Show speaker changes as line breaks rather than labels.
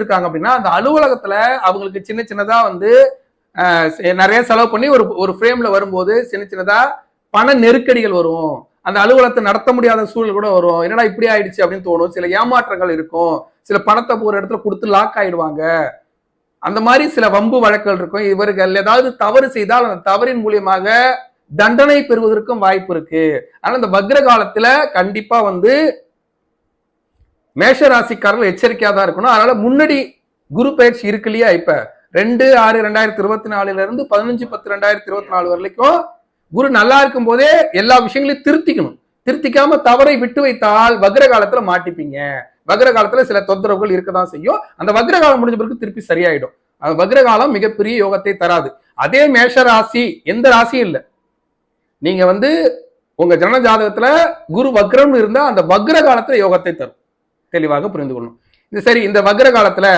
இருக்காங்க அப்படின்னா அந்த அலுவலகத்துல அவங்களுக்கு சின்ன சின்னதா வந்து நிறைய செலவு பண்ணி ஒரு ஃப்ரேம்ல வரும்போது சின்ன சின்னதா பண நெருக்கடிகள் வரும். அந்த அலுவலகத்தை நடத்த முடியாத சூழல் கூட வரும். என்னடா இப்படி ஆயிடுச்சு அப்படின்னு தோணும். சில ஏமாற்றங்கள் இருக்கும். சில பணத்தை ஒரு இடத்துல கொடுத்து லாக் ஆயிடுவாங்க. அந்த மாதிரி சில வம்பு வழக்குகள் இருக்கும். இவர்கள் ஏதாவது தவறு செய்தால் அந்த தவறின் மூலியமாக தண்டனை பெறுவதற்கும் வாய்ப்பு இருக்கு. ஆனா இந்த வக்ர காலத்துல கண்டிப்பா வந்து மேஷ ராசிக்காரர்கள் எச்சரிக்கையா தான் இருக்கணும். அதனால முன்னாடி குரு பயிற்சி இருக்கு இல்லையா, இப்ப 2/6/2024 இருந்து 15/10/2024 வரைக்கும் குரு நல்லா இருக்கும் போதே எல்லா விஷயங்களையும் திருத்திக்கணும். திருத்திக்காம தவறை விட்டு வைத்தால் வக்ர காலத்துல மாட்டிப்பீங்க. வக்ர காலத்துல சில தொந்தரவுகள் இருக்கதான் செய்யும். அந்த வக்ர காலம் முடிஞ்ச பிறகு திருப்பி சரியாயிடும். அந்த வக்ர காலம் மிகப்பெரிய யோகத்தை தராது. அதே மேஷ ராசி எந்த ராசியும் இல்லை, நீங்க வந்து உங்க ஜனன ஜாதகத்துல குரு வக்ரம் இருந்தா அந்த வக்ர காலத்துல யோகத்தை தரும். தெளிவாக புரிந்து கொள்ளணும். இது சரி, இந்த வக்ர காலத்துல